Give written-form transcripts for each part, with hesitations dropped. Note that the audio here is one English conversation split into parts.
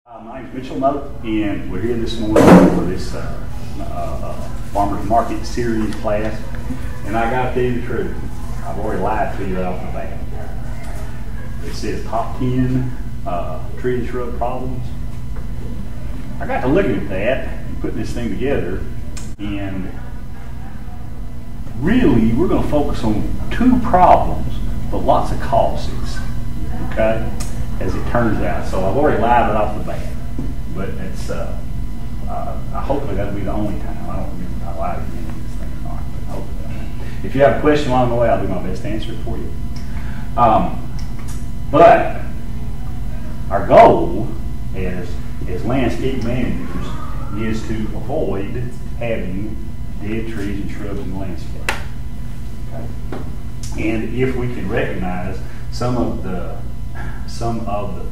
My name is Mitchell Mote, and we're here this morning for this Farmers Market series class. And I got to tell you the truth, I've already lied to you right off the bat. It says top 10 tree and shrub problems. I got to looking at that and putting this thing together, and really we're going to focus on two problems, but lots of causes, okay, as it turns out. So I've already lied right off the bat, but it's hopefully that'll be the only time. I don't remember if I lied at the end of this thing or not, but hopefully I will. If you have a question along the way, I'll do my best to answer it for you. But our goal as landscape managers is to avoid having dead trees and shrubs in the landscape. Okay? And if we can recognize some of the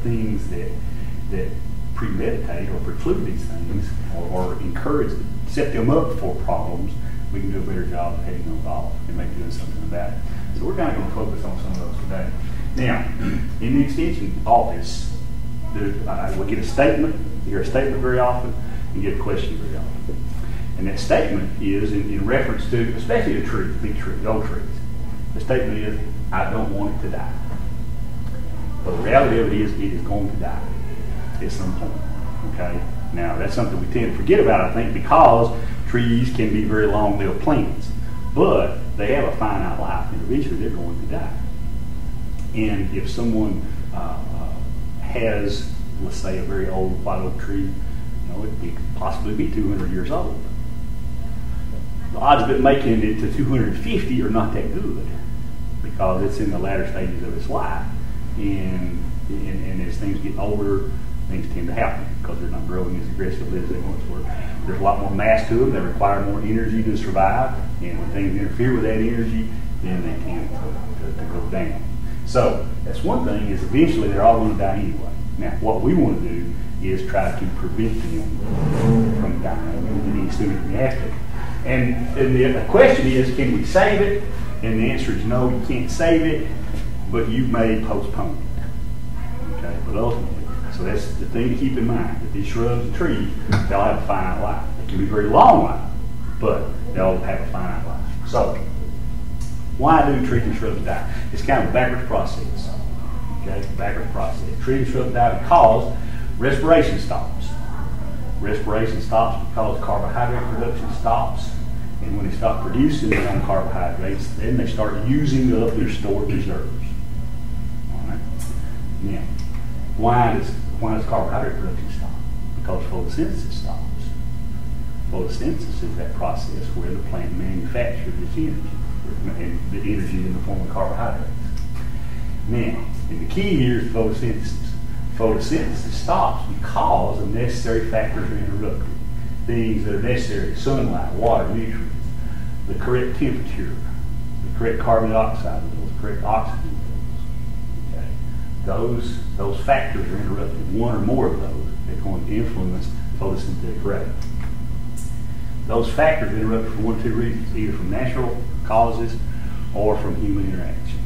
things that premeditate or preclude these things, or encourage, set them up for problems, we can do a better job of heading those off and maybe doing something about it. So we're kind of going to focus on some of those today. Now, in the extension office, we'll get a statement. You hear a statement very often, and get a question very often. And that statement is in reference to, especially a tree, big trees, old trees. The statement is, I don't want it to die. But the reality of it is going to die at some point. Okay? Now, that's something we tend to forget about, I think, because trees can be very long-lived plants. But they have a finite life, and eventually they're going to die. And if someone has, let's say, a very old white oak tree, it could possibly be 200 years old. The odds of it making it to 250 are not that good because it's in the latter stages of its life. And as things get older, things tend to happen because they're not growing as aggressively as they once were. There's a lot more mass to them. They require more energy to survive. And when things interfere with that energy, then they tend to go down. So that's one thing, is eventually they're all going to die anyway. Now, what we want to do is try to prevent them from dying any sooner than we have to. And the question is, can we save it? And the answer is no, you can't save it, but you may postpone it. Okay, but ultimately, so that's the thing to keep in mind, that these shrubs and trees, they'll have a finite life. They can be very long life, but they'll have a finite life. So, why do trees and shrubs die? It's kind of a backwards process. Okay, backwards process. Trees and shrubs die because respiration stops. Respiration stops because carbohydrate production stops. And when they stop producing their own carbohydrates, then they start using up their stored reserves. All right. Now, why does carbohydrate production stop? Because photosynthesis stops. Photosynthesis is that process where the plant manufactures its energy, and the energy in the form of carbohydrates. Now, and the key here is photosynthesis. Photosynthesis stops because of necessary factors are interrupted. Things that are necessary: sunlight, water, nutrients, the correct temperature, the correct carbon dioxide levels, correct oxygen levels. Okay, those factors are interrupted. One or more of those are going to influence photosynthetic rate. Those factors are interrupted for one of two reasons: either from natural causes or from human interaction.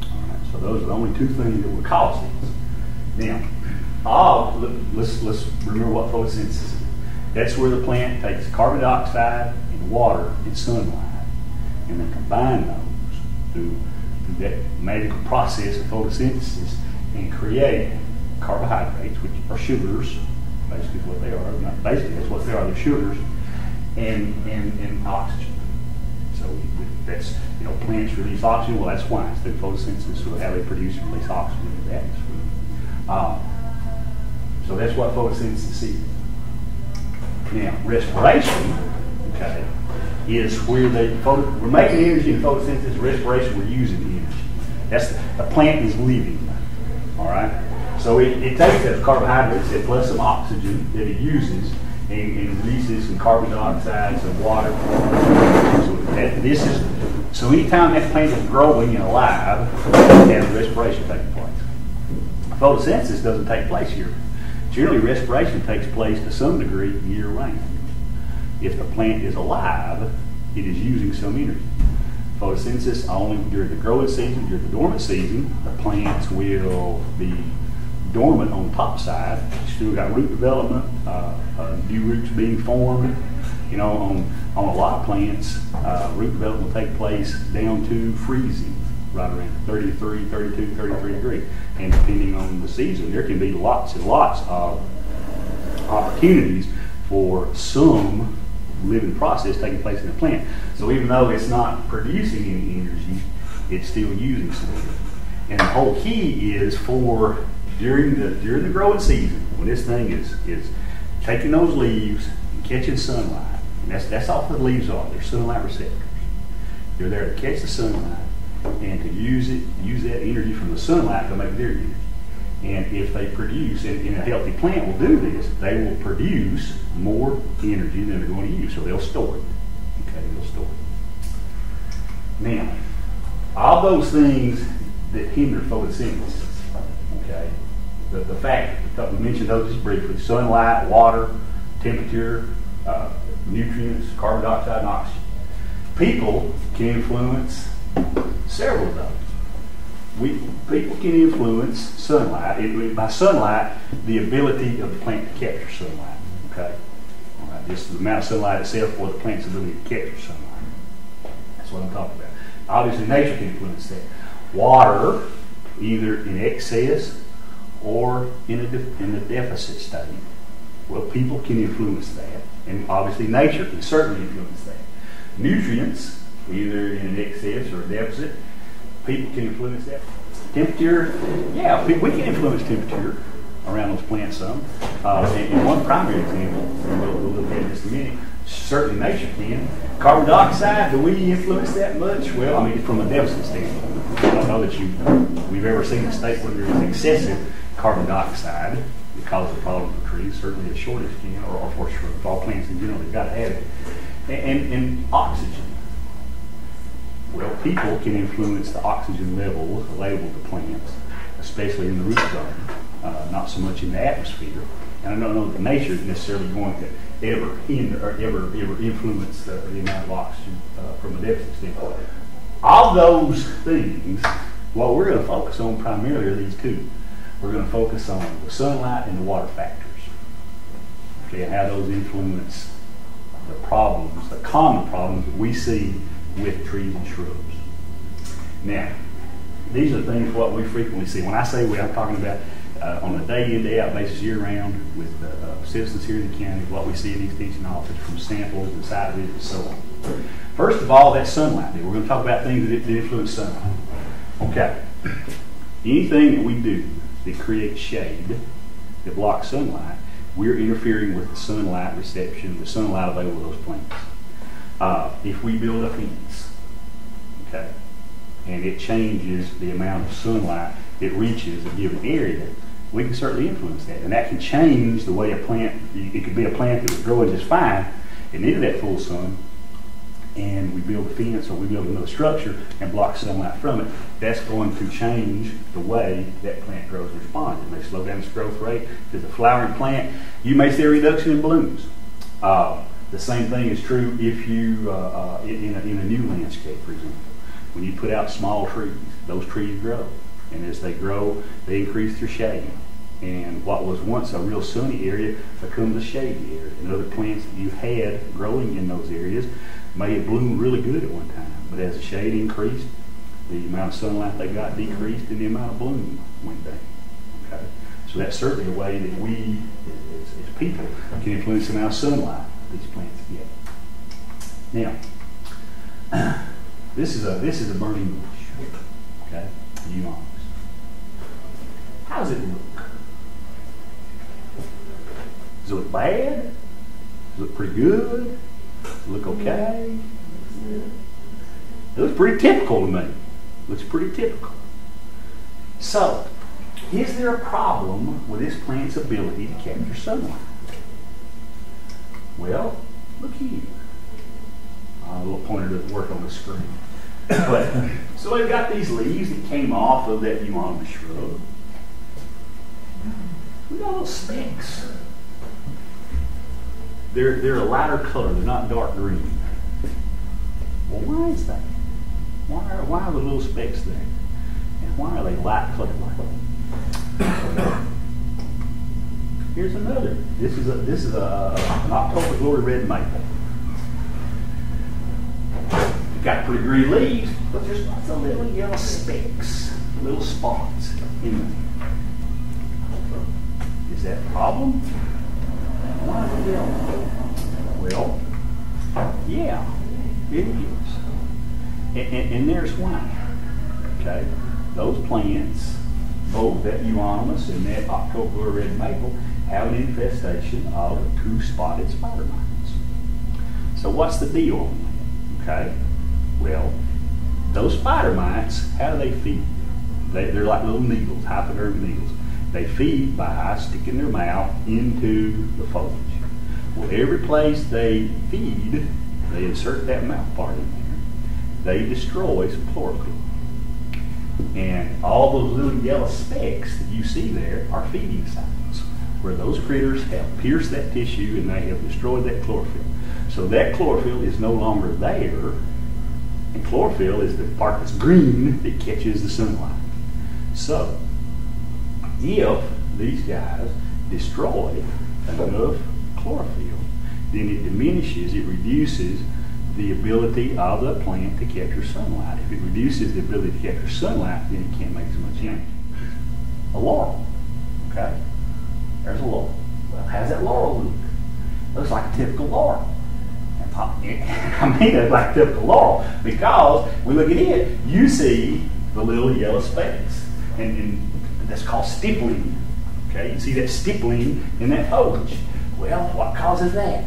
All right, so those are the only two things that would cause this. Now, let's remember what photosynthesis is. That's where the plant takes carbon dioxide and water and sunlight, and then combine those through that magical process of photosynthesis and create carbohydrates, which are sugars. Basically, is what they are. Not basically, that's what they are. They're sugars, and oxygen. So that's, plants release oxygen. Well, that's why. It's through photosynthesis, so how they produce and release oxygen into the atmosphere. So that's what photosynthesis is. Now, respiration, okay, is where we're making energy in photosynthesis. Respiration, we're using the energy. That's the plant is living. All right. So it takes those carbohydrates and plus some oxygen that it uses and releases some carbon dioxide, some water. So anytime that plant is growing and alive, it has respiration taking place. Photosynthesis doesn't take place here. Generally, respiration takes place to some degree year-round. If the plant is alive, it is using some energy. Photosynthesis only during the growing season. During the dormant season, the plants will be dormant on the top side. You still got root development, new roots being formed. You know, on a lot of plants, root development will take place down to freezing, right around 33, 32, 33 degrees. And depending on the season, there can be lots and lots of opportunities for some living process taking place in the plant. So even though it's not producing any energy, it's still using some of it. And the whole key is for during the growing season, when this thing is taking those leaves and catching sunlight. And that's all the leaves are. They're sunlight receptors. They're there to catch the sunlight and to use that energy from the sunlight to make their energy. And if they produce, and a healthy plant will do this, they will produce more energy than they're going to use. So they'll store it. Okay, they'll store it. Now, all those things that hinder photosynthesis, okay, the fact, we mentioned those just briefly: sunlight, water, temperature, nutrients, carbon dioxide, and oxygen. People can influence several of those. People can influence sunlight. By sunlight, the ability of the plant to capture sunlight. Okay, all right, just the amount of sunlight itself, or the plant's ability to capture sunlight. That's what I'm talking about. Obviously, nature can influence that. Water, either in excess or in a deficit state. Well, people can influence that, and obviously nature can certainly influence that. Nutrients, either in an excess or a deficit, people can influence that. Temperature, yeah, we can influence temperature around those plants some. And one primary example, and we'll look at it in just a minute, certainly nature can. Carbon dioxide, do we influence that much? Well, I mean, from a deficit standpoint. I don't know that we've ever seen a state where there is excessive carbon dioxide that causes a problem for trees. Certainly a shortage can, or for shrubs. All plants in general, they've got to have it. And oxygen. Well, people can influence the oxygen levels available to plants, especially in the root zone, not so much in the atmosphere. And I don't know that nature is necessarily going to ever hinder or ever influence the amount of oxygen from a deficit standpoint. Of those things, what we're going to focus on primarily are these two. We're going to focus on the sunlight and the water factors. Okay, and how those influence the problems, the common problems that we see with trees and shrubs. Now, these are things what we frequently see. When I say we, I'm talking about on a day in, day out basis, year round, with citizens here in the county, what we see in the extension office from samples and site visits and so on. First of all, that's sunlight. We're going to talk about things that influence sunlight. Okay. Anything that we do that creates shade, that blocks sunlight, we're interfering with the sunlight reception, the sunlight available to those plants. If we build a fence, okay, and it changes the amount of sunlight it reaches a given area, we can certainly influence that. And that can change the way a plant, it could be a plant that was growing just fine, it needed that full sun, and we build a fence or we build another structure and block sunlight from it. That's going to change the way that plant grows and responds. It may slow down its growth rate. If it's a flowering plant, you may see a reduction in blooms. The same thing is true if you, in a new landscape, for example. When you put out small trees, those trees grow. And as they grow, they increase their shade. And what was once a real sunny area becomes a shady area. And other plants that you had growing in those areas may have bloomed really good at one time. But as the shade increased, the amount of sunlight they got decreased and the amount of bloom went down. Okay? So that's certainly a way that we, as people, can influence the amount of sunlight these plants get. Now, this is a burning bush. Okay? Humongous. How does it look? Does it look bad? Does it look pretty good? Does it look okay? It looks pretty typical to me. It looks pretty typical. So, is there a problem with this plant's ability to capture sunlight? Well, look here. A little pointer doesn't work on the screen. But, so they've got these leaves that came off of that humongous shrub. Look at all those specks. They're a lighter color. They're not dark green. Well, why is that? Why are the little specks there? And why are they light colored like that? Here's another. This is an October glory red maple. Got pretty green leaves, but there's lots of little yellow specks, little spots in them. Is that a problem? Why is it yellow? Well, yeah, it is. And there's why. Okay, those plants, both that euonymus and that October red maple, have an infestation of two-spotted spider mites. So what's the deal on that? Okay. Well, those spider mites, how do they feed? They're like little needles, hypodermic needles. They feed by sticking their mouth into the foliage. Well, every place they feed, they insert that mouth part in there. They destroy some chlorophyll. And all those little yellow specks that you see there are feeding sites, where those critters have pierced that tissue and they have destroyed that chlorophyll. So that chlorophyll is no longer there. And chlorophyll is the part that's green that catches the sunlight. So, if these guys destroy enough chlorophyll, then it diminishes, it reduces the ability of the plant to capture sunlight. If it reduces the ability to capture sunlight, then it can't make as much energy. A laurel, okay? There's a laurel. Well, how's that laurel look? Looks like a typical laurel. I mean, it's like typical laurel, because when you look at it, you see the little yellow specks, and that's called stippling. Okay, you see that stippling in that foliage. Well, what causes that?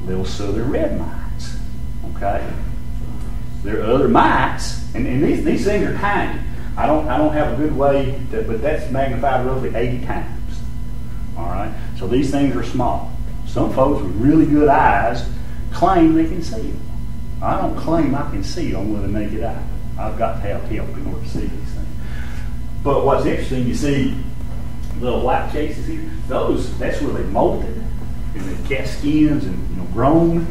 Little southern red mites. Okay, there are other mites, and these things are tiny. I don't have a good way to, but that's magnified roughly 80 times. All right, so these things are small. Some folks with really good eyes claim they can see them. I don't claim I can see them with a naked eye. I've got to have help in order to see these things. But what's interesting, you see little white cases here. That's where they molted and they cast skins and grown.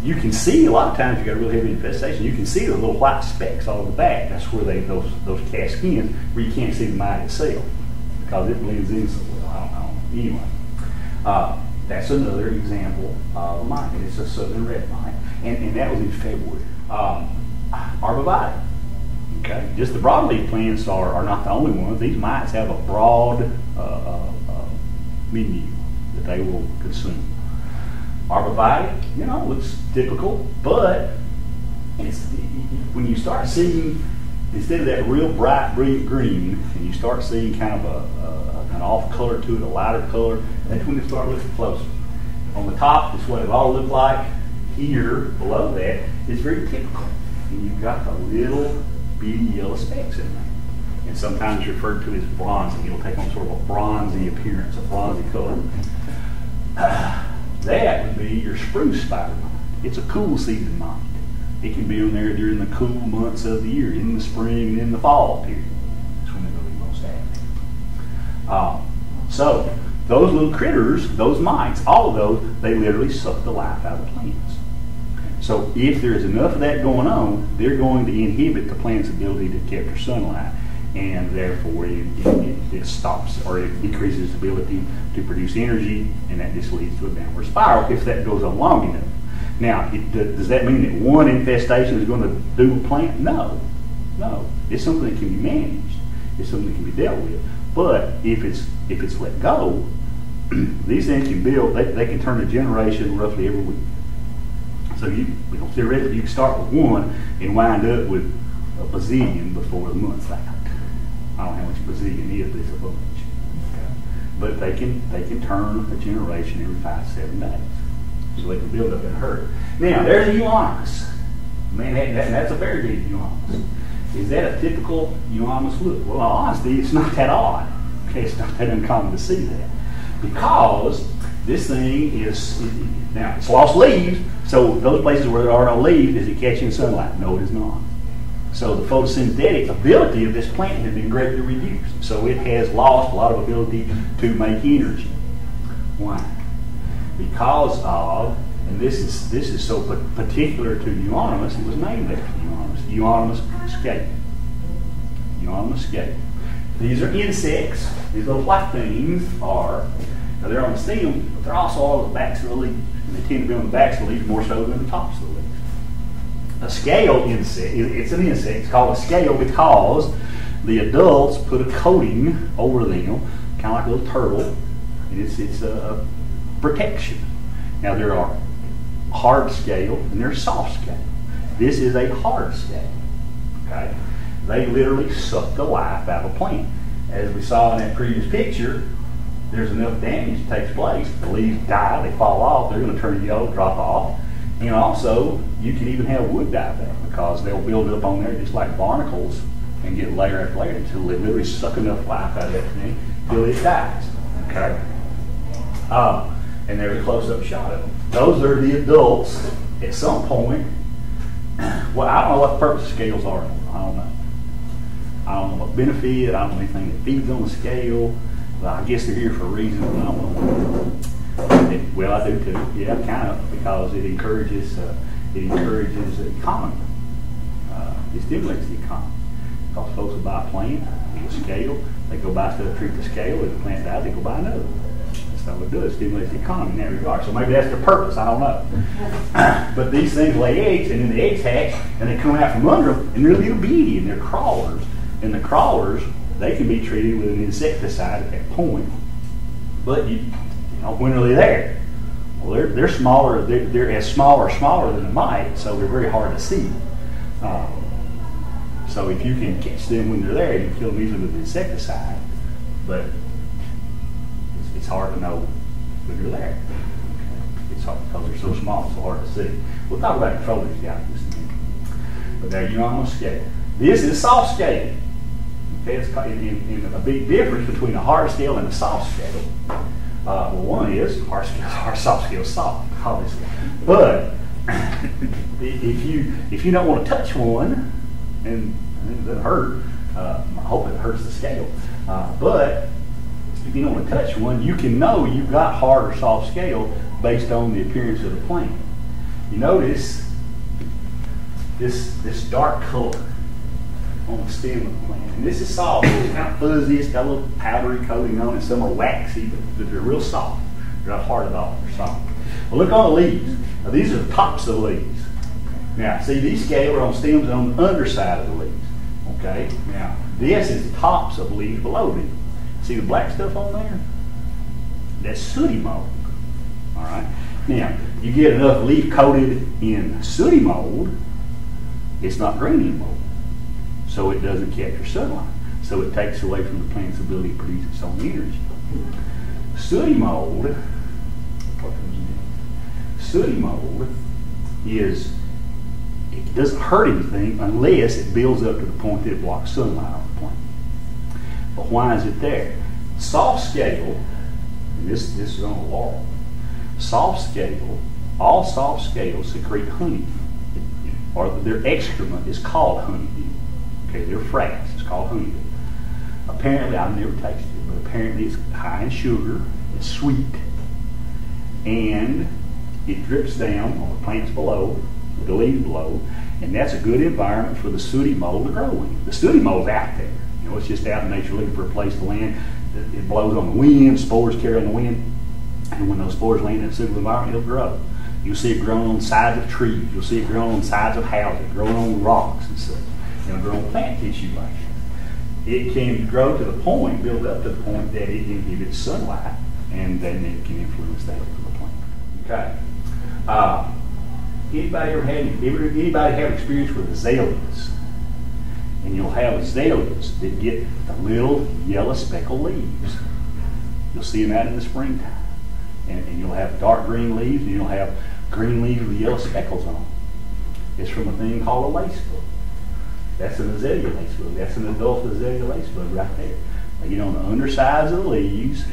You can see a lot of times you got a really heavy infestation. You can see the little white specks all over the back. That's where those cast skins, where you can't see the mite itself because it blends in so well. I don't know. Anyway. That's another example of a mite. It's a southern red mite, and that was in February. Arborvitae. Okay, just the broadleaf plants are not the only ones. These mites have a broad menu that they will consume. Arborvitae, looks typical, but when you start seeing, instead of that real bright green, and you start seeing kind of an off color to it, a lighter color, that's when you start looking closer. On the top is what it all looked like. Here, below that, is very typical. And you've got the little bitty yellow specks in there. And sometimes referred to as bronzy. It'll take on sort of a bronzy appearance, a bronzy color. That would be your spruce spider mite. It's a cool season mite. It can be on there during the cool months of the year, in the spring and in the fall period. That's when they're going to be most active. So those little critters, those mites, all of those, they literally suck the life out of the plants. So if there's enough of that going on, they're going to inhibit the plant's ability to capture sunlight, and therefore it stops or it decreases its ability to produce energy, and that just leads to a downward spiral if that goes on long enough. Now, does that mean that one infestation is going to do a plant? No. It's something that can be managed. It's something that can be dealt with. But if it's let go, these things can build. They can turn a generation roughly every week. So theoretically, you can start with one and wind up with a bazillion before the month's out. I don't know how much a bazillion is, but it's a bunch. Okay. But they can turn a generation every 5 to 7 days. So they can build up in a hurry. Now, there's a euonymus. Man, that's a very big euonymus. Is that a typical euonymus look? Well, honestly, it's not that odd. Okay, it's not that uncommon to see that. Because this thing now, it's lost leaves, so those places where there are no leaves, is it catching sunlight? No, it is not. So the photosynthetic ability of this plant has been greatly reduced. So it has lost a lot of ability to make energy. Why? Because of, and this is so particular to euonymus, it was named after euonymus. Euonymus scape. Euonymus scape. These are insects. These little white things are, now they're on the stem, but they're also on the backs of the leaves. And they tend to be on the backs of the leaves more so than the tops of the leaves. A scale insect, it's an insect. It's called a scale because the adults put a coating over them, kind of like a little turtle, and it's a protection. Now there are hard scale and there's soft scale. This is a hard scale. Okay, they literally suck the life out of a plant. As we saw in that previous picture, there's enough damage that takes place. The leaves die, they fall off, they're going to turn yellow, drop off. And also, you can even have wood die there because they'll build up on there just like barnacles and get layer after layer until they literally suck enough life out of that thing till it dies. Okay? And there's a close-up shot of them. Those are the adults. At some point, well, I don't know what the purpose of scales are. I don't know. I don't know what benefit. I don't know anything that feeds on the scale. Well, I guess they're here for a reason. But I don't know. Well, I do too. Yeah, kind of, because it encourages the economy. It stimulates the economy. Because folks will buy a plant with a scale, they go buy stuff to treat the scale. If the plant dies, they go buy another. That's not what it does. It stimulates the economy in that regard. So maybe that's their purpose. I don't know. But these things lay eggs, and then the eggs hatch, and they come out from under them, and they're little bitty, and they're crawlers. And the crawlers, they can be treated with an insecticide at that point. But when are they there? Well, they're smaller. They're as smaller than a mite, so they're very hard to see. So if you can catch them when they're there, you can kill them easily with an insecticide. But it's hard to know when they're there. Okay. It's hard because they're so small, it's so hard to see. We'll talk about controlling these guys in just a minute. But there you are on a scale. This is soft scale. Okay, it's a big difference between a hard scale and a soft scale. Well, one is hard scale, hard, soft scale, soft, obviously. But if you don't want to touch one, and it doesn't hurt, I hope it hurts the scale. But if you don't want to touch one, you can know you've got hard or soft scale based on the appearance of the plant. You notice this dark color on the stem of the plant. And this is soft. It's kind of fuzzy. It's got a little powdery coating on it. Some are waxy, but they're real soft. They're not hard at all. They're soft. Well, look on the leaves. Now, these are the tops of the leaves. Now, see, these scales are on stems on the underside of the leaves. Okay? Now, this is the tops of leaves below them. See the black stuff on there? That's sooty mold. All right? Now, you get enough leaf coated in sooty mold, it's not green mold. So it doesn't capture sunlight. So it takes away from the plant's ability to produce its own energy. Sooty mold, what comes next? Sooty mold it doesn't hurt anything unless it builds up to the point that it blocks sunlight on the plant. But why is it there? Soft scale, and this is on a laurel. Soft scale, all soft scales secrete honey, or their excrement is called honeydew. Okay, they're frass. It's called honeydew. Apparently, I've never tasted it, but apparently it's high in sugar, it's sweet, and it drips down on the plants below, the leaves below, and that's a good environment for the sooty mold to grow in. The sooty mold's out there. You know, it's just out in nature looking for a place to land. It blows on the wind, spores carry on the wind, and when those spores land in a suitable environment, it'll grow. You'll see it growing on the sides of trees. You'll see it growing on the sides of houses, growing on rocks and such. It'll grow on plant tissue like that. It can grow to the point, build up to the point that it can give it sunlight, and then it can influence that to the plant. Okay. Anybody have experience with azaleas? And you'll have azaleas that get the little yellow speckled leaves. You'll see them out in the springtime. And you'll have dark green leaves, and you'll have green leaves with yellow speckles on them. It's from a thing called a lace bug. That's an azalea lace bug. That's an adult azalea lace bug right there. They get on the undersides of the leaves,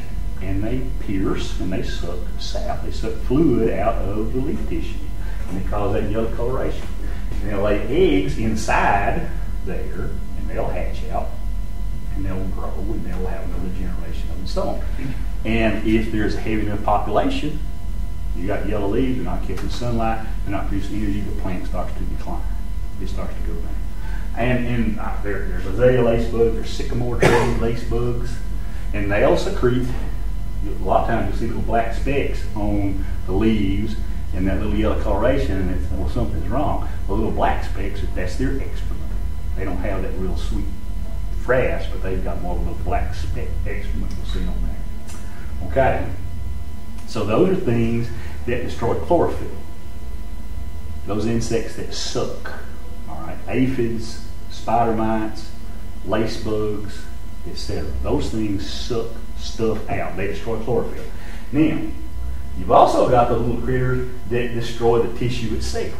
and they pierce, and they suck sap. They suck fluid out of the leaf tissue, and they cause that yellow coloration. And they'll lay eggs inside there, and they'll hatch out, and they'll grow, and they'll have another generation of them, and so on. And if there's a heavy enough population, you got yellow leaves, they're not catching sunlight, they're not producing energy, the plant starts to decline. It starts to go down. There's azalea lace bugs, there's sycamore tree lace bugs, and they'll secrete. A lot of times you'll see little black specks on the leaves and that little yellow coloration, and it's, well, something's wrong. The little black specks, that's their excrement. They don't have that real sweet frass, but they've got more of a little black speck excrement you'll see on there. Okay, so those are things that destroy chlorophyll. Those insects that suck, all right, aphids, spider mites, lace bugs, etc. Those things suck stuff out. They destroy chlorophyll. Now, you've also got the little critters that destroy the tissue itself.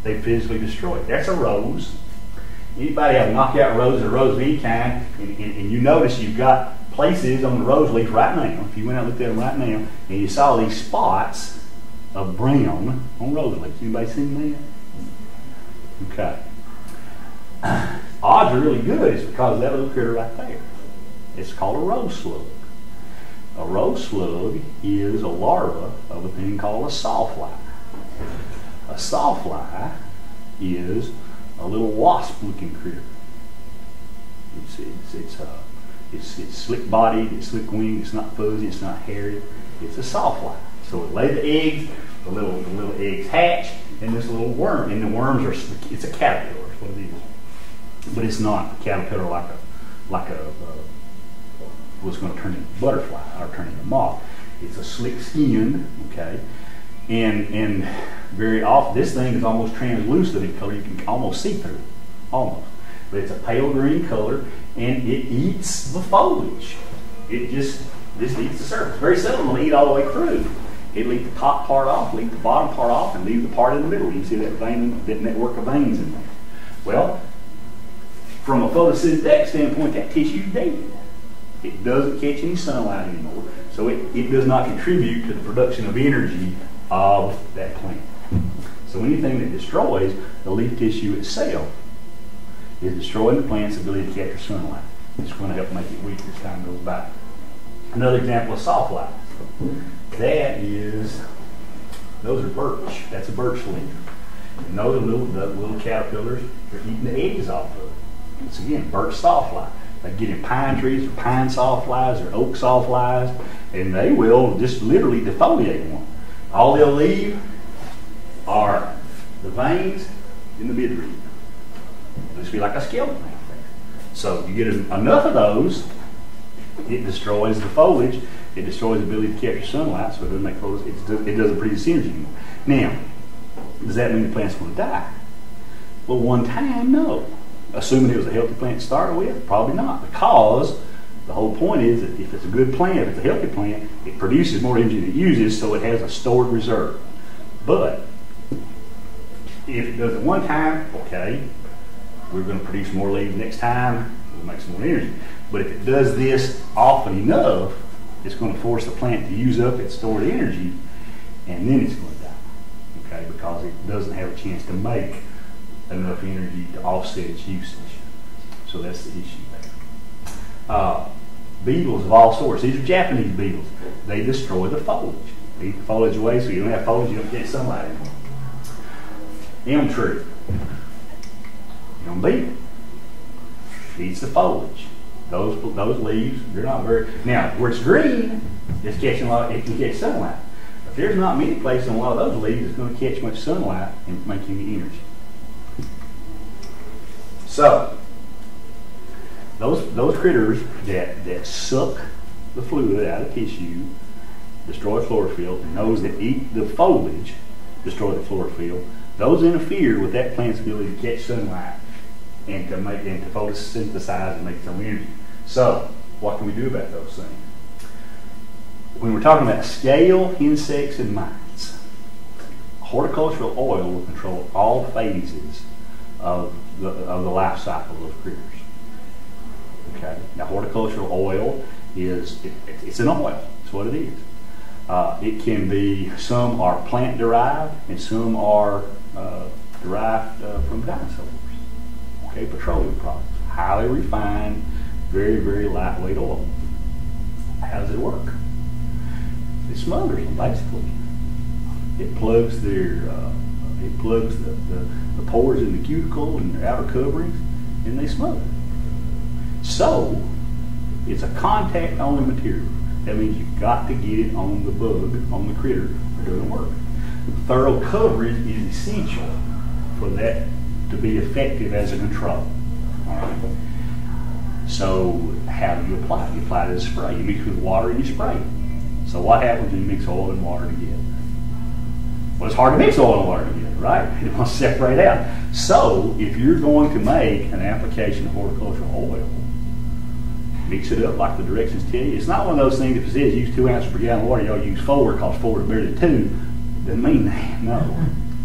They physically destroy it. That's a rose. Anybody have a knockout rose or a rose of any kind, and you notice you've got places on the rose leaf right now, if you went out and looked at them right now, and you saw these spots of brown on rose leaves. Anybody seen that? Okay. Odds are really good. It's because of that little critter right there. It's called a rose slug. A rose slug is a larva of a thing called a sawfly. A sawfly is a little wasp-looking critter. It's slick-bodied, it's slick-winged, it's not fuzzy, it's not hairy. It's a sawfly. So it lays the eggs, the little eggs hatch, and this little worm. And the worms are, it's a caterpillar, is what it is. But it's not a caterpillar like a what's going to turn into a butterfly or turn into a moth. It's a slick skin, okay? And very often, this thing is almost translucent in color. You can almost see through it, almost. But it's a pale green color, and it eats the foliage. It just eats the surface. Very seldom will eat all the way through. It'll eat the top part off, leave the bottom part off, and leave the part in the middle. You can see that vein, that network of veins in there. Well, from a photosynthetic standpoint, that tissue's dead. It doesn't catch any sunlight anymore, so it does not contribute to the production of energy of that plant. So anything that destroys the leaf tissue itself is destroying the plant's ability to capture sunlight. It's going to help make it weak as time goes by. Another example of sawflies. Those are birch. That's a birch leaf. And those are little caterpillars. They're eating the eggs off of it. It's again, birch sawfly. They get in pine trees, or pine sawflies, or oak sawflies, and they will just literally defoliate one. All they'll leave are the veins in the midrib. It'll just be like a skeleton out there. So you get enough of those, it destroys the foliage, it destroys the ability to capture sunlight, so it doesn't make it doesn't produce energy anymore. Now, does that mean the plant's going to die? Well, one time, no. Assuming it was a healthy plant to start with, probably not, because the whole point is that if it's a good plant, if it's a healthy plant, it produces more energy than it uses, so it has a stored reserve. But if it does it one time, okay, we're going to produce more leaves next time, we'll make some more energy. But if it does this often enough, it's going to force the plant to use up its stored energy, and then it's going to die, okay, because it doesn't have a chance to make enough energy to offset its usage. So that's the issue there. Beetles of all sorts. These are Japanese beetles. They destroy the foliage. They eat the foliage away, so you don't have foliage, you don't get sunlight anymore. Elm tree. Elm beetle. Eats the foliage. Those leaves, they're not very, now where it's green, it's catching a lot, it can catch sunlight. If there's not many places on a lot of those leaves, it's going to catch much sunlight and make any energy. So, those critters that suck the fluid out of tissue, destroy chlorophyll, and those that eat the foliage, destroy the chlorophyll, those interfere with that plant's ability to catch sunlight and to photosynthesize and make its own energy. So, what can we do about those things? When we're talking about scale, insects, and mites, horticultural oil will control all phases of the life cycle of those critters. Okay. Now, horticultural oil it's an oil. That's what it is. It can be, some are plant derived and some are derived from dinosaurs. Okay, petroleum products, highly refined, very, very lightweight oil. How does it work? It smothers them basically. It plugs the pores in the cuticle and their outer coverings, and they smother. So it's a contact only material. That means you've got to get it on the bug, on the critter, or it doesn't work. Thorough coverage is essential for that to be effective as a control. All right. So how do you apply it? You apply it as a spray. You mix it with water and you spray it. So what happens when you mix oil and water together? Well, it's hard to mix oil and water together, right? It wants to separate out. So if you're going to make an application of horticultural oil, mix it up like the directions tell you. It's not one of those things that if it says use 2 ounces per gallon of water, you ought to use 4 because 4 is better than 2. Doesn't mean that. No.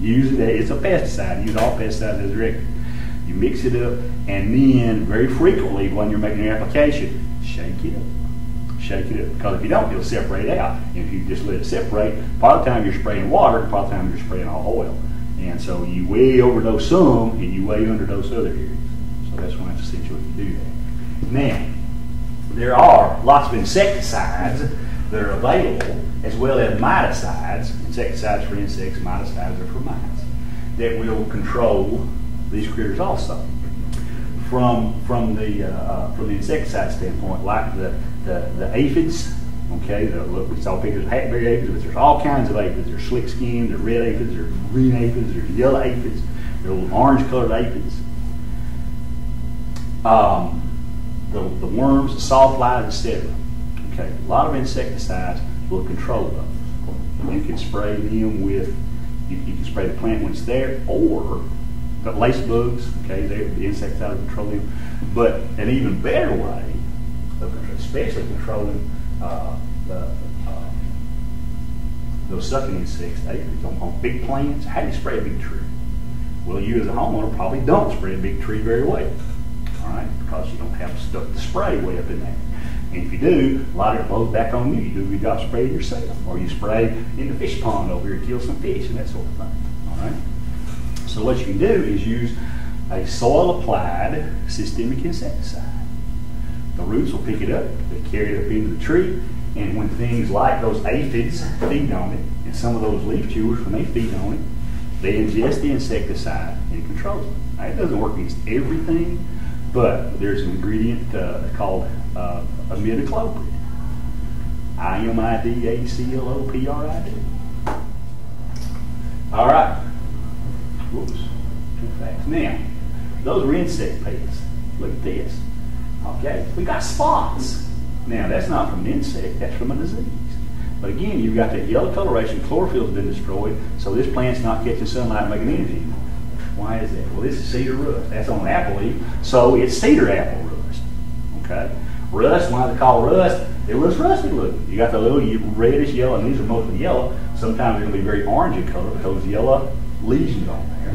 Use it. It's a pesticide. Use all pesticides as directed. You mix it up, and then very frequently when you're making your application, shake it up. Shake it up. Because if you don't, it'll separate out. And if you just let it separate, part of the time you're spraying water, part of the time you're spraying all oil. And so you way overdose some, and you way underdose other areas. So that's why it's essential if you do that. Now, there are lots of insecticides that are available, as well as miticides, insecticides for insects, miticides are for mites, that will control these critters also. From the insecticide standpoint, like the aphids, okay, we saw pictures of hackberry aphids, but there's all kinds of aphids. There's slick skinned, there's red aphids, there's green aphids, there's yellow aphids, there's orange colored aphids. The worms, the sawflies, etc. Okay, a lot of insecticides will control those. You can spray them with, you can spray the plant when it's there, or the lace bugs, okay, the insecticide will control them. But an even better way of especially controlling those sucking insects, on big plants, how do you spray a big tree? Well, you as a homeowner probably don't spray a big tree very well. All right, because you don't have stuff to spray way up in there. And if you do, a lot of it blows back on you. You do a good job spraying yourself, or you spray in the fish pond over here to kill some fish and that sort of thing. All right. So what you can do is use a soil-applied systemic insecticide. The roots will pick it up, they carry it up into the tree, and when things like those aphids feed on it, and some of those leaf chewers, when they feed on it, they ingest the insecticide and it controls it. Now, it doesn't work against everything, but there's an ingredient called imidacloprid. imidacloprid. All right. Whoops, too fast. Now, those are insect pests. Look at this. Okay, we got spots. Now, that's not from an insect, that's from a disease. But again, you've got that yellow coloration, chlorophyll's been destroyed, so this plant's not catching sunlight and making energy anymore. Why is that? Well, this is cedar rust. That's on an apple leaf, so it's cedar apple rust. Okay? Rust, why they call rust? It looks rusty looking. You got the little reddish yellow, and these are mostly yellow. Sometimes they're going to be very orangey color with those yellow lesions on there.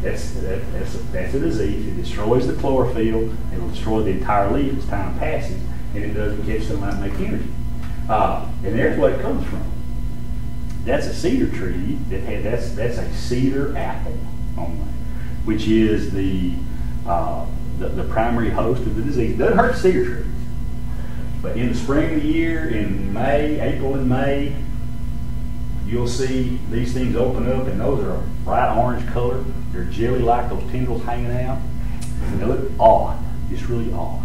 That's a disease. It destroys the chlorophyll. It'll destroy the entire leaf as time passes, and it doesn't catch sunlight and make energy. And there's what it comes from. That's a cedar tree. That's a cedar apple on there, which is the primary host of the disease. It doesn't hurt cedar trees. But in the spring of the year, in April and May, you'll see these things open up, and those are a bright orange color. They're jelly-like, those tendrils hanging out. And they look odd, just really odd.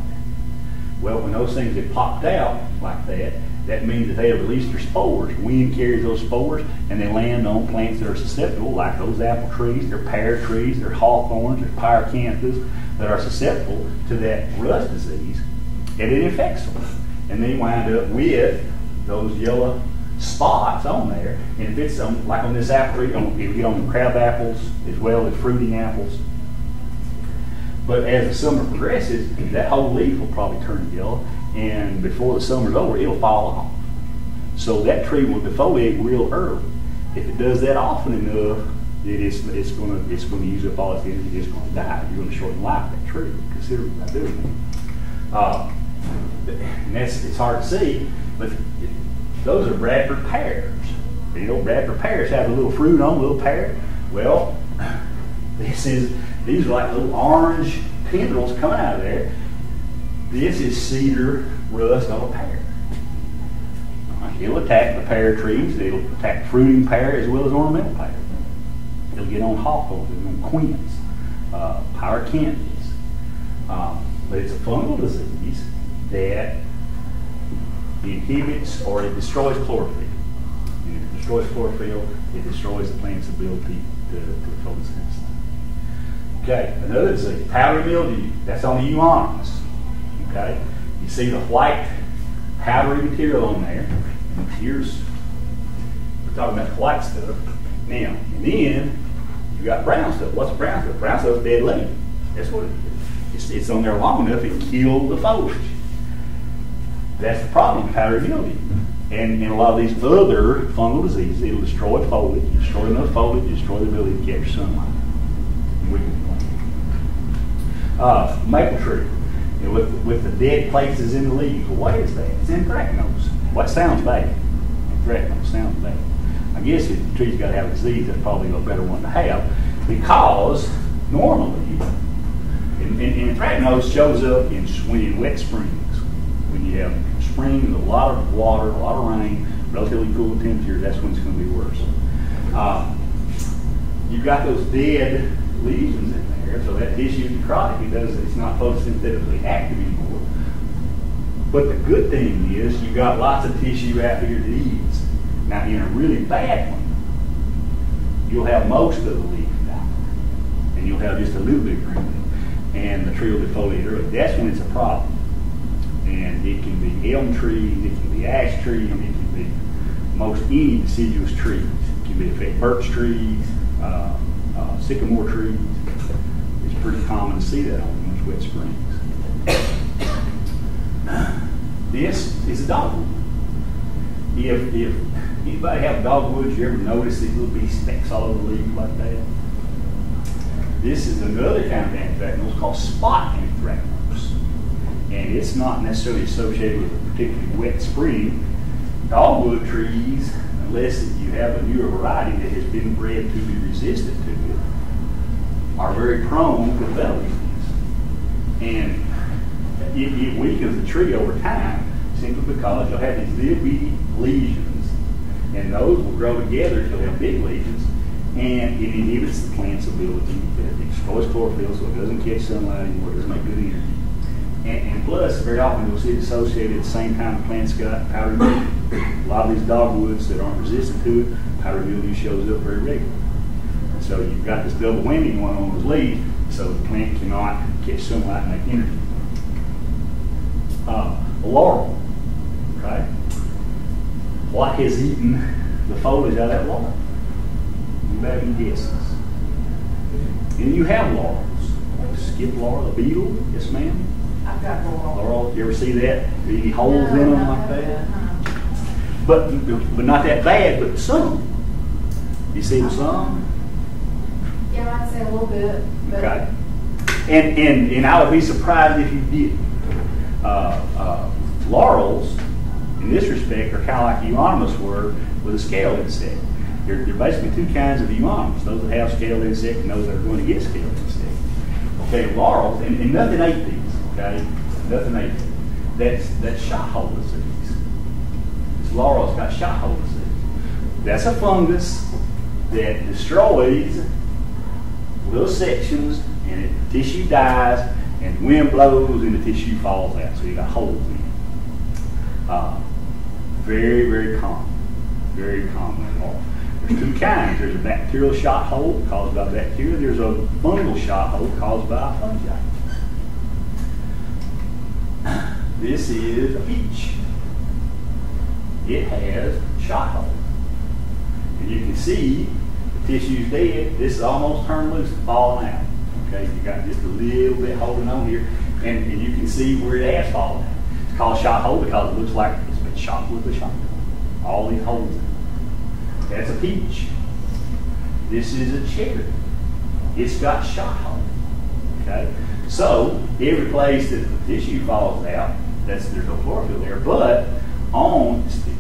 Well, when those things have popped out like that, that means that they have released their spores. Wind carries those spores, and they land on plants that are susceptible, like those apple trees, they're pear trees, they're hawthorns, they're pyracanthus, that are susceptible to that rust disease, and it infects them. And they wind up with those yellow spots on there, and if it's on, like on this apple tree, if you get on the crab apples as well as fruiting apples. But as the summer progresses, that whole leaf will probably turn yellow, and before the summer's over, it'll fall off. So that tree will defoliate real early. If it does that often enough, it's going to use up all its energy. It's going to die. You're going to shorten the life of that tree considerably by doing that. And it's hard to see, but those are Bradford pears. You know, Bradford pears have a little fruit on, a little pear. Well, these are like little orange tendrils coming out of there. This is cedar rust on a pear. It'll attack the pear trees. It'll attack fruiting pear as well as ornamental pear. It'll get on hawthorns, it'll get on quince, pyracanthus. But it's a fungal disease that inhibits or it destroys chlorophyll. And if it destroys chlorophyll, it destroys the plant's ability to photosynthesize. Okay, another disease, powdery mildew. That's on the euonymus. Okay, you see the white powdery material on there. And here's, we're talking about the white stuff. Now, and then you got brown stuff. What's brown stuff? Brown stuff is dead leaf. That's what it is. It's on there long enough, it killed the foliage. That's the problem with powdery mildew. And in a lot of these other fungal diseases, it'll destroy foliage. You destroy enough foliage, you destroy the ability to capture sunlight. Maple tree. You know, with the dead places in the leaves. Well, what is that? It's anthracnose. What sounds bad? Anthracnose sounds bad. I guess if the tree's got to have a disease, that's probably a better one to have, because normally, and anthracnose shows up in wet springs. When you have springs, a lot of water, a lot of rain, relatively cool temperatures, that's when it's going to be worse. You've got those dead lesions in there, so that tissue is necrotic. It's not photosynthetically active anymore. But the good thing is you've got lots of tissue out here that eats. Now, in a really bad one, you'll have most of the leaf die, and you'll have just a little bit green, and the tree will defoliate early. That's when it's a problem. And it can be elm trees, it can be ash trees, it can be most any deciduous trees. It can be birch trees, sycamore trees. It's pretty common to see that on those wet springs. This is a dogwood. If anybody have dogwoods, you ever notice these little bitty specks all over the leaves like that? This is another kind of anthracnose called spot anthracnose. And it's not necessarily associated with a particularly wet spring. Dogwood trees, unless you have a newer variety that has been bred to be resistant to it, are very prone to developing this. And it weakens the tree over time simply because you'll have these little bitty lesions, and those will grow together until they have big lesions, and it inhibits the plant's ability. It destroys chlorophyll so it doesn't catch sunlight anymore, it doesn't make good energy. And plus, very often you'll see it associated at the same time the plant's got powdery mildew. A lot of these dogwoods that aren't resistant to it, powdery mildew shows up very regularly. And so you've got this double whammy going on with leaves, so the plant cannot catch sunlight and make energy. Laurel, okay? What has eaten the foliage out of that laurel? You have any guesses? And you have laurels. Skip laurel, a beetle, yes ma'am? I've got laurel. Laurel, you ever see that? Any holes in them like that? But not that bad, but some. You see them some? Yeah, I'd say a little bit. Okay. And I would be surprised if you did. Laurels, in this respect, are kind of like euonymus were with a scale insect. There are basically two kinds of euonymus, those that have scaled insect and those that are going to get scaled insect. Okay, laurels, and nothing ate these, okay? Nothing ate them. That's shot hole disease. This laurel's got shot hole disease. That's a fungus that destroys little sections, and the tissue dies, and the wind blows and the tissue falls out, so you got holes in it. Very, very common. Very common in laurel. There's two kinds. There's a bacterial shot hole caused by bacteria. There's a fungal shot hole caused by fungi. This is a peach. It has shot hole. And you can see the tissue's dead. This is almost turned loose and falling out. Okay, you got just a little bit holding on here, and you can see where it has fallen out. It's called shot hole because it looks like it's been shot with a shotgun. All these holes in it. That's a peach. This is a cherry. It's got shot hole. Okay, so every place that the tissue falls out, there's no chlorophyll there. But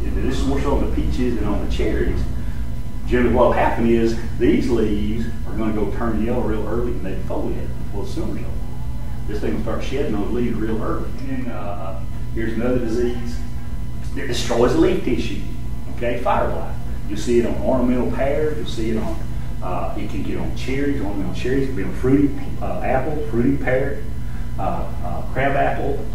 this is more so on the peaches than on the cherries. Generally, what will happen is these leaves are going to go turn yellow real early and they defoliate before the summer's over. This thing will start shedding those leaves real early. And then here's another disease. It destroys the leaf tissue. Okay, fire blight. You'll see it on ornamental pears. You'll see it on. It can get on cherries. Ornamental cherries. It can be on fruity apple, fruity pear. crabapple,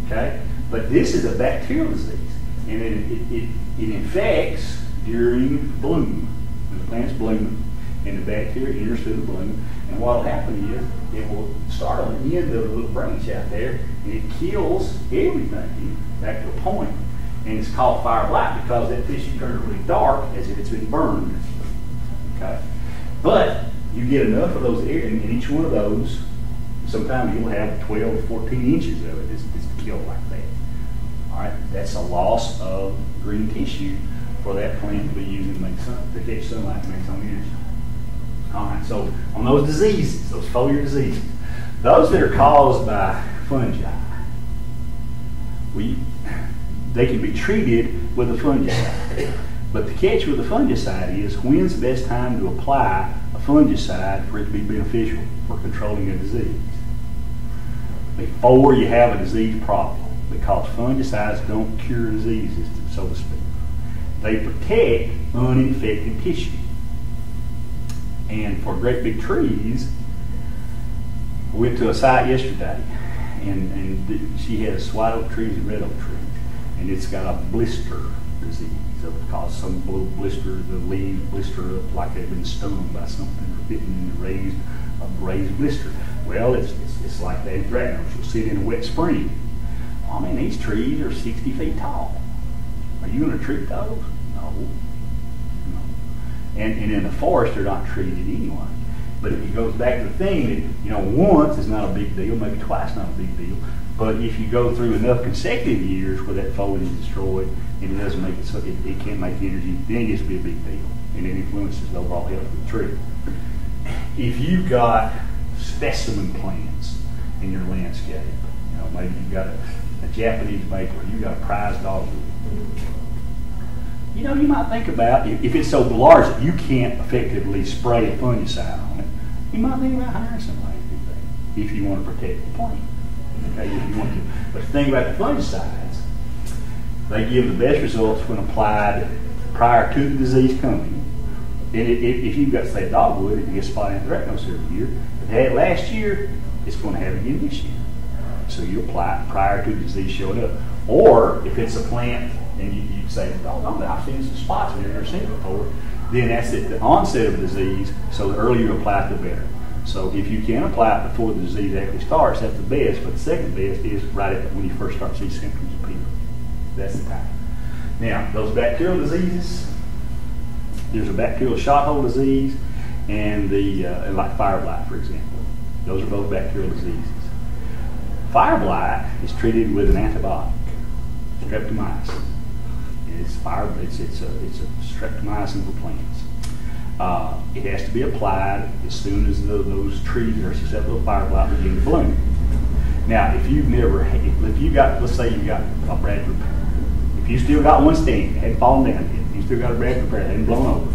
okay? But this is a bacterial disease, and it infects during bloom, when the plant's blooming, and the bacteria enters through the bloom, and what will happen is it will start on the end of a little branch out there, and it kills everything back to a point, and it's called fire blight because that tissue turns really dark as if it's been burned, okay? But you get enough of those areas, and each one of those, sometimes you'll have 12 to 14 inches of it is killed like that. All right, that's a loss of green tissue for that plant to be using to make to catch sunlight and make some energy. All right, so on those diseases, those foliar diseases, those that are caused by fungi, they can be treated with a fungicide. But the catch with the fungicide is when's the best time to apply a fungicide for it to be beneficial for controlling a disease? Before you have a disease problem, because fungicides don't cure diseases, so to speak. They protect uninfected tissue. And for great big trees, we went to a site yesterday, and she has white oak trees and red oak trees, and it's got a blister disease. It'll cause some little blister, the leaves blister up like they've been stung by something or bitten in a raised blister. Well, it's like that anthracnose. You'll see it in a wet spring. I mean, these trees are 60 feet tall. Are you going to treat those? No. And in the forest, they're not treated anyway. But it goes back to the thing that, once is not a big deal, maybe twice not a big deal. But if you go through enough consecutive years where that foliage is destroyed and it doesn't make it so it can't make energy, then it gets to be a big deal. And it influences the overall health of the tree. If you've got specimen plants in your landscape, maybe you've got a Japanese maple, you've got a prize dogwood. You might think about, if it's so large that you can't effectively spray a fungicide on it, you might think about hiring somebody to do that if you want to protect the plant. Okay, if you want to. But the thing about the fungicides, they give the best results when applied prior to the disease coming. And if you've got, say, dogwood, and you get spot anthracnose every year, if it had it last year, it's going to have it again this year. So you apply it prior to the disease showing up. Or if it's a plant and you say, I've seen some spots in there, I've never seen it before, then that's at the onset of the disease, so the earlier you apply it, the better. So if you can apply it before the disease actually starts, that's the best, but the second best is right at when you first start to see symptoms appear. That's the time. Now, those bacterial diseases, there's a bacterial shot hole disease and like fire blight, for example. Those are both bacterial diseases. Fire blight is treated with an antibiotic, streptomycin. It's a streptomycin for plants. It has to be applied as soon as those trees that are susceptible to fire blight begin to bloom. Now, if you got, let's say you got a Bradford pear. If you still got one standing, it hadn't fallen down yet, you still got a Bradford pear, it hadn't blown over,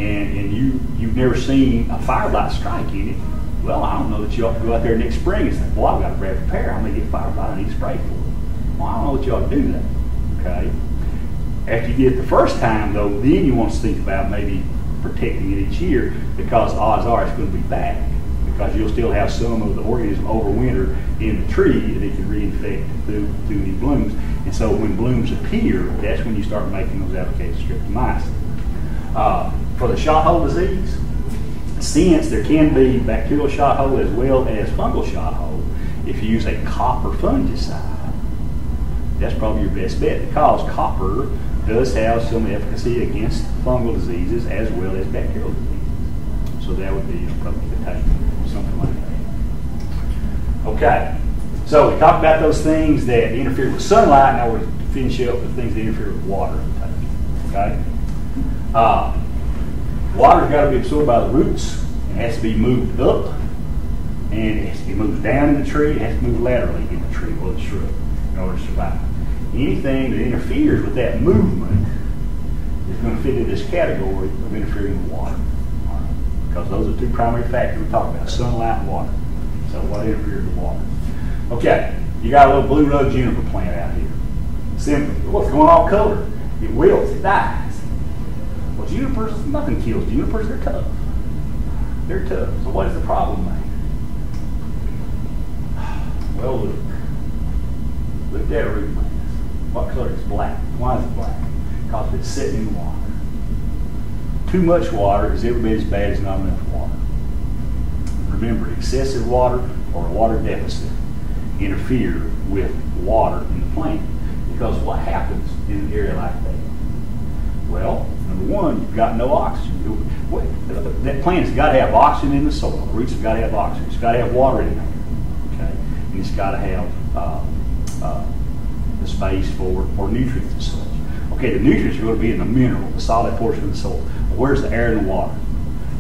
and you've never seen a fire blight strike in it, well, I don't know that you ought to go out there next spring and say, well, I've got a Bradford pear, I'm going to get fire blight, I need to spray for it. Well, I don't know that you ought to do that, okay? After you get it the first time, though, then you want to think about maybe protecting it each year, because odds are it's going to be back, because you'll still have some of the organism overwinter in the tree that it can reinfect through new blooms. And so when blooms appear, that's when you start making those applications of streptomycin. For the shot hole disease, since there can be bacterial shot hole as well as fungal shot hole, if you use a copper fungicide, that's probably your best bet, because copper does have some efficacy against fungal diseases as well as bacterial diseases. So that would be probably the type, something like that. Okay, so we talked about those things that interfere with sunlight. Now we're going to finish up with things that interfere with water. Okay, water's got to be absorbed by the roots. It has to be moved up, and it has to be moved down in the tree. It has to move laterally in the tree or the shrub in order to survive. Anything that interferes with that movement is going to fit into this category of interfering with water. Because those are two primary factors we talk about, sunlight and water. So what interferes with water? Okay, you got a little blue rug juniper plant out here. Simple. What's going on color? It wilts, it dies. Well, junipers, nothing kills junipers, they're tough. They're tough. So what is the problem, man? Well, look. Look at that root mass. What color is black? Why is it black? Because it's sitting in the water. Too much water is every bit as bad as not enough water. Remember, excessive water or a water deficit interfere with water in the plant. Because what happens in an area like that? Well, number one, you've got no oxygen. That plant's got to have oxygen in the soil. The roots have got to have oxygen. It's got to have water in there. Okay? And it's got to have the space for nutrients and such. Okay, the nutrients are going to be in the mineral, the solid portion of the soil. Where's the air and the water?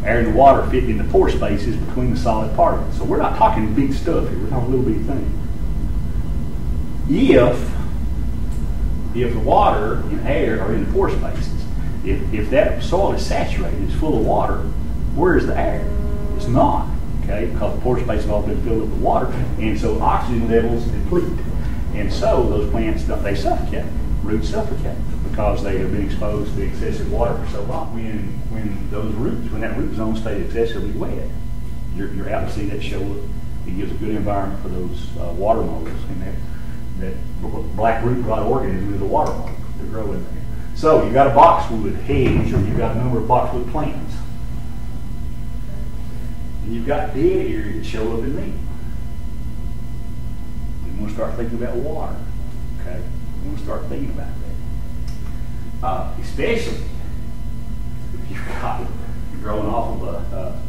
Air and the water fit in the pore spaces between the solid particles. So we're not talking big stuff here. We're talking little bitty things. If the water and air are in the pore spaces, if that soil is saturated, it's full of water, where is the air? It's not, okay, because the pore spaces have all been filled up with water, and so oxygen levels deplete. And so those plants, they suffocate. Roots suffocate because they have been exposed to excessive water for so long. When that root zone stays excessively wet, you're out to see that show up. It gives a good environment for those water moles and that black root rot organism is a water mole to grow in there. So you've got a boxwood hedge, or you've got a number of boxwood plants. And you've got dead areas that show up in them. We want to start thinking about water. Okay? We want to start thinking about that. Especially if you're growing off of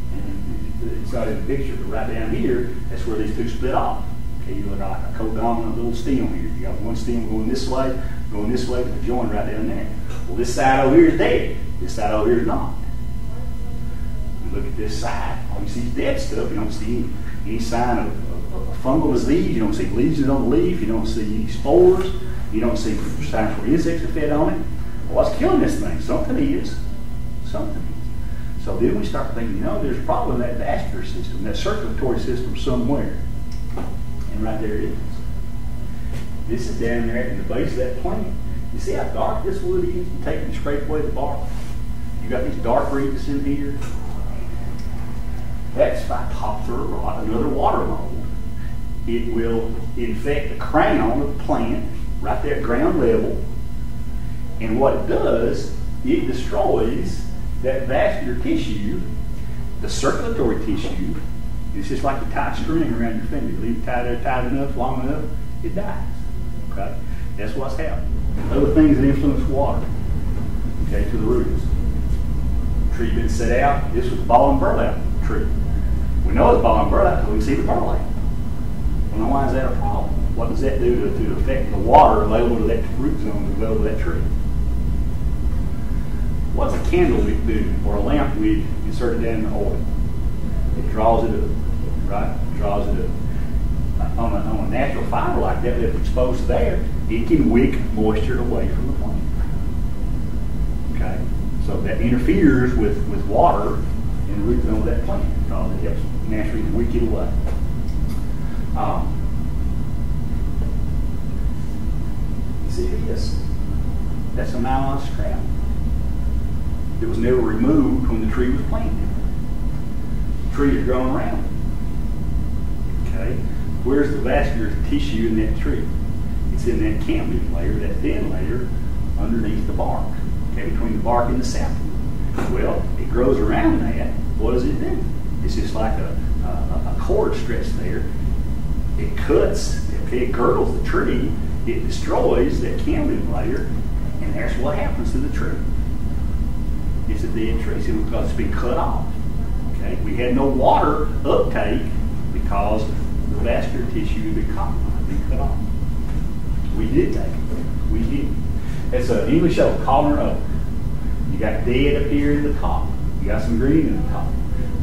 it's not in the picture, but right down here, that's where these two split off. Okay, you look like a codominant little stem here. You got one stem going this way, with the joint right down there. Well, this side over here is dead. This side over here is not. You look at this side, all you see is dead stuff. You don't see any sign of fungal disease. You don't see lesions on the leaf. You don't see spores. You don't see signs where insects are fed on it. Well, what's killing this thing? Something is. Something is. So then we start thinking, there's a problem in that vascular system, that circulatory system somewhere. And right there it is. This is down there at the base of that plant. You see how dark this wood is? You take and scrape away the bark. You got these dark roots in here. That's Phytophthora rot, another water mold. It will infect the crown of the plant right there at ground level. And what it does, it destroys that vascular tissue, the circulatory tissue. It's just like a tight string around your finger. You leave it tied there tight enough, long enough, it dies. Okay? That's what's happening. Other things that influence water, okay, to the roots. Tree been set out. This was ball and burlap tree. We know it's ball and burlap because we can see the burlap. Well, now why is that a problem? What does that do to affect the water available to that root zone available to that tree? What's a candle wick do, or a lamp wick inserted down in the oil? It draws it up, right? It draws it up. On a natural fiber like that, if it's exposed to there, it can wick moisture away from the plant. Okay? So that interferes with water in the root zone of that plant because it helps naturally wick it away. You see this? That's a nylon strap. It was never removed when the tree was planted. The tree is growing around. Okay? Where's the vascular tissue in that tree? It's in that cambium layer, that thin layer underneath the bark. Okay, between the bark and the sapwood. Well, it grows around that. What does it do? It's just like a cord stretched there. It cuts, okay, it girdles the tree, it destroys that cambium layer, and that's what happens to the tree. It's a dead tree because it's been cut off. Okay, we had no water uptake because the vascular tissue had been cut off. We did take it. We did. It's an English oak, Collar oak. You got dead up here in the top. You got some green in the top,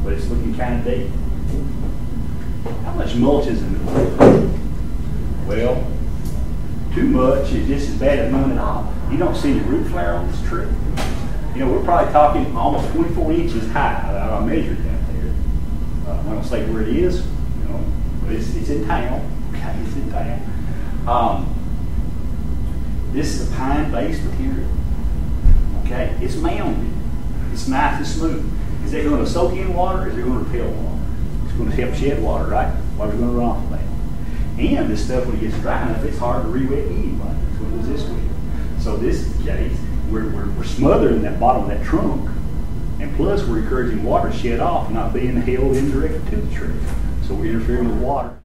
but it's looking kind of dead. How much mulch is in the field? Well, too much is just as bad as none at all. You don't see any root flare on this tree. We're probably talking almost 24 inches high. I measured that there. I don't say where it is, but it's in town. Okay, it's in town. This is a pine-based material. Okay, it's mounded. It's nice and smooth. Is it going to soak in water or is it going to repel water? It's going to help shed water, right? Water's going to run off of that. And this stuff, when it gets dry enough, it's hard to re-wet anyway. That's what it was this week. So this case, we're smothering that bottom of that trunk, and plus we're encouraging water to shed off, not being held indirectly to the tree. So we're interfering with water.